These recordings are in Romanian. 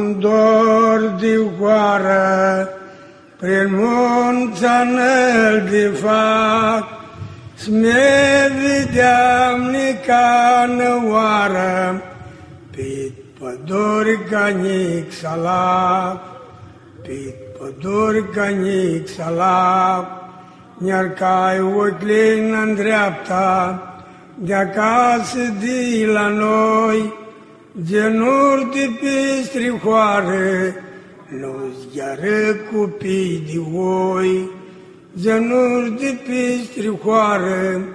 Am dor de coară, prin munți anăl de fac, Sme videam nica năoară, Pit păduri canic salac, Pit păduri canic salac, Iar-cai oclin în dreapta, de acasă de la noi, genuri de pe strihoare, nu-ți gheară copii de oi. Genuri de pe strihoare,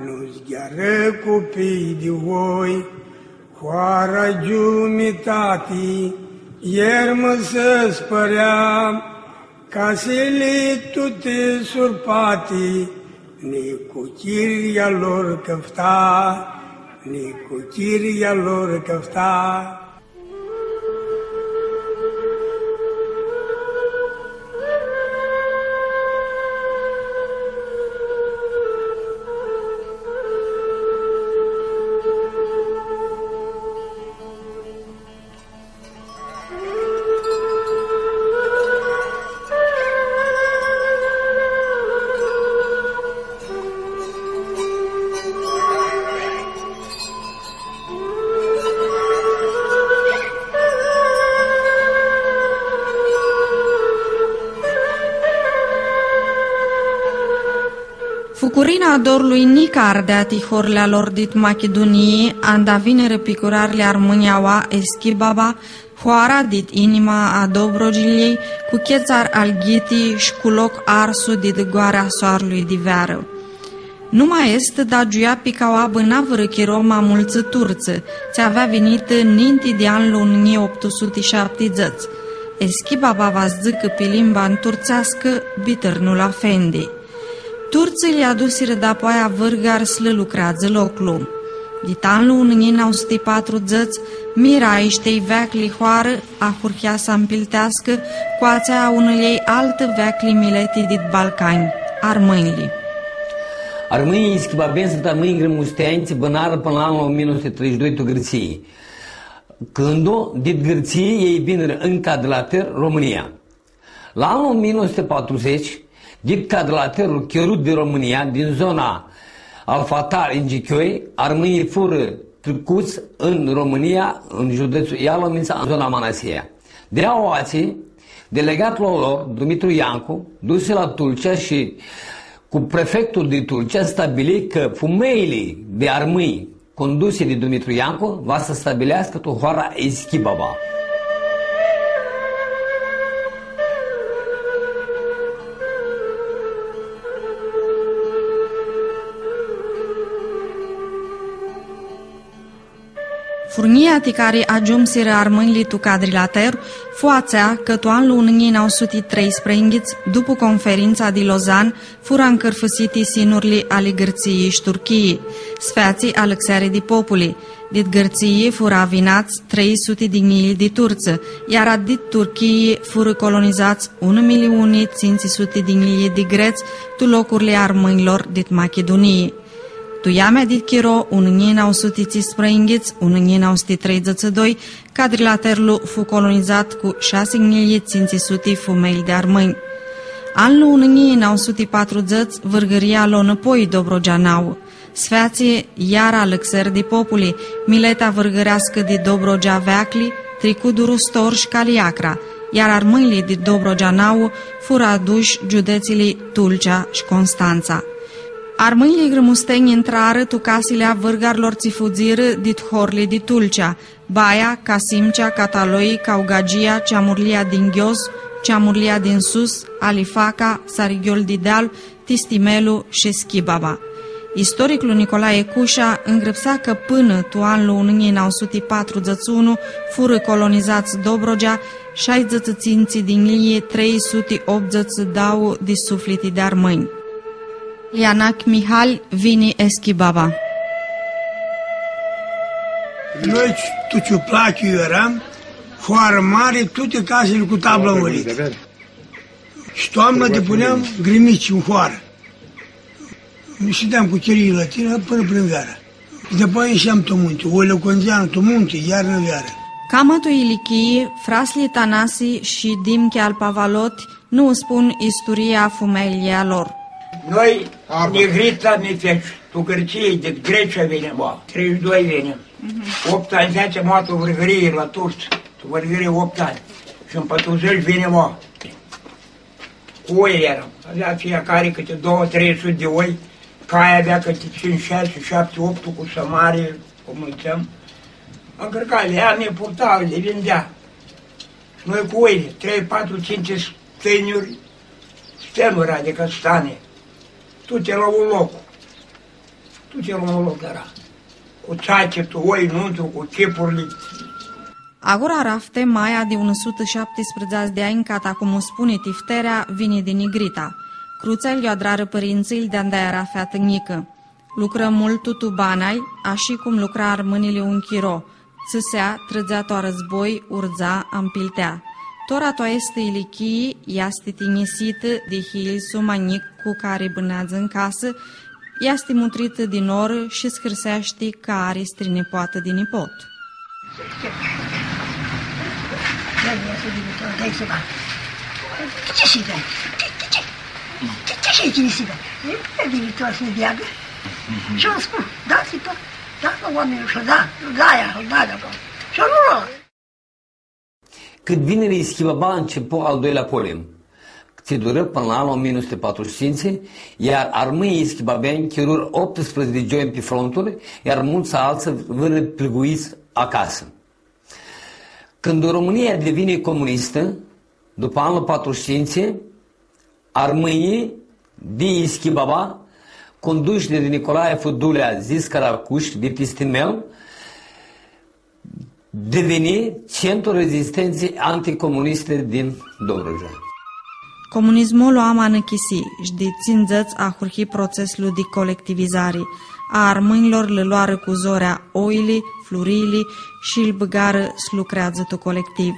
nu-ți gheară copii de oi. Hoara giumitatii, ieri mă să spărea, casele toate surpatii, Nicu chiria lor căfta, Nicu chiria lor căfta. Fucurina dorului nica ardea tihorlea lor dit Macedonie, anda vinere picurarle armâniaua eschibaba, hoara dit inima a Dobrogiliei, cu chețar al ghitii și cu loc arsu dit goarea soarului diveară. Numai este da giuia picaua bâna vărăchiroma mulță turță, ți avea venit ninti de anul 1870. Eschibaba va zică pe limba în turțească, bitărnul afendi. Turții le adusiră de-apoaia vârgar slă lucrează loclu. Ditanlu unii n-au sti 40, mira iștei veac lihoară, a hurchea să împiltească, coațea unei altă veac limileti dit Balcani, armâinli. Armânii schimbaben sunt armâini grămusteanți bănară până la anul 1932 tu Gârții. Când-o, dit Gârții, ei bine încă de la ter România. La anul 1940, dit cadrelaterul cherut de România, din zona Alfatar, în Gichioi, armânii fură trecuți în România, în județul Ialomița, în zona Manasia. De aoații, delegatul lor, Dumitru Iancu, duse la Tulcea și cu prefectul de Tulcea stabili că femeile de armâni conduse de Dumitru Iancu va să stabilească Tuhoara Eschibaba. Furniati care ajumsiră armânili tu cadrilater, foațea că toanul unii n-au sutit 13, după conferința de Lozan, fura încărfăsiti sinurli ale Gârției și Turchiei, sfeații Alexare de Populi, dit Gârției fura vinați 300 de mii de turță, iar adit Turchiei fură colonizați 1.500.000 de greți tu locurile armânilor dit Macedonie. Tu iamea dit Chiro, unii n-au sutiți sprăinghiți, unii n-au sti 32, cadrilaterul fu colonizat cu 6.500 fumeli de armâni. Anul unii n-au suti 40, vârgăria lo înapoi Dobrogeanau. Sfeație iar Alexer de Populi, mileta vârgărească de Dobrogea Veacli, Tricuduru Stor și Caliacra, iar armânile de Dobrogeanau fură aduși județile Tulcea și Constanța. Armâinile grămusteni intrară tu casile vârgarilor țifuziră dit Horli de Tulcea, Baia, Casimcea, Cataloi, Caugagia, Ceamurlia din Ghios, Ceamurlia din Sus, Alifaca, Sarighiol de Deal, Tistimelu și Schibaba. Istoricul Nicolae Cușa îngrăpsa că până tu anul 1941 fură colonizați Dobrogea, 60 ținții din ilie 380 dau de sufleti de armâini. Ianac Mihal, Vini Eschibaba. Noi, tu ce place, eu eram, foară mare, toate casele cu tablă învălită. Și toamnă depuneam grimici în foară. Ne ședeam cu chirii la tine până prin veară. Și după aia ieșeam tot munte, o lăconzeană tot munte, iarnă-veară. Camătu Ilichii, Frasli Tanasi și Dimche al Pavaloti nu spun istoria fumelia lor. Noi, negrita ne feci, tu Gărției, de Grecia venim, 32 venim. 8 ani, 10 moatul vărgărie la turci, tu vărgărie 8 ani. Și în 40 venim, cu oi eram. Avea fiecare câte 200-300 de oi, caia avea câte 5, 6, 7, 8 cu sămare, cu mulțăm. Încărca, ea ne purta, le vindea. Și noi cu oile, 3, 4, 5 stenuri, adică stane. Tu-te la un loc. Tu-te la un loc era. Cu țacetul, oi, nuntul, cu chipurile. Agora rafte, Maia de 117 de ani, cata cum spune tifterea, vine din Nigrita. Cruțel i-o adrară părinții de-andă era feată mică. Lucră mult tutu banai, așa cum lucra armânile un chiro. Țâsea, trăgea-o război, urza, împiltea. Tora to este Ilichii, este tinisită de hil sumanic cu care bânează în casă, este mutrită din oră și scârsește ca are strinepoată din nipot. Și am spus, dați-i-o, dați-o oamenii și da aia, și nu lua. Cât vinerii Schibaba începu al doilea polen, ce dură până la anul 1945, iar armăii schibabeni chirură 18 joi pe fronturi, iar mulți alții vâră plăguiți acasă. Când România devine comunistă, după anul 45, armăii de Schibaba, conduși de Nicolae Fădulea, zis Caracuș, de Pistimel, deveni centrul rezistenței anticomuniste din Dobrogea. Comunismul o ama năchisi și de ținzăți a hurhi procesul de colectivizare. A armânilor le luară cu zorea oili, flurii și îl băgară slucrează tu colectiv.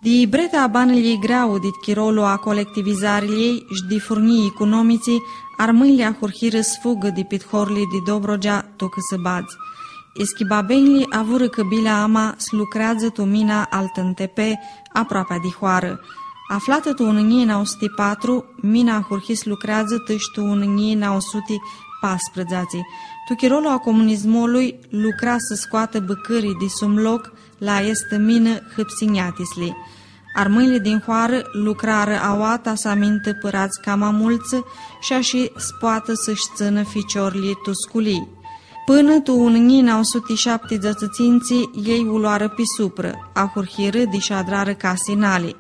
De breta banilii greu de chirolul a colectivizariei și de furnii economiții, armânile a hurhiră sfugă de pithorli de Dobrogea tocă să bați. Eschibabenii avură că bila ama slucrează tu mina al tântepe aproape de hoară. Aflată tu în 1904, mina hurhis lucrează tăștu în 1914. Tu chirolul a comunismului lucra să scoată băcării de sumloc la este mină hâpsiniatisli. Armâile din hoară lucrară auata să amintă părați cama mulță și așa spoată să-și țână ficiorlii tusculii. Până tu în 1970 ei uloară pe supră, a hurhiră de și adrară casinale.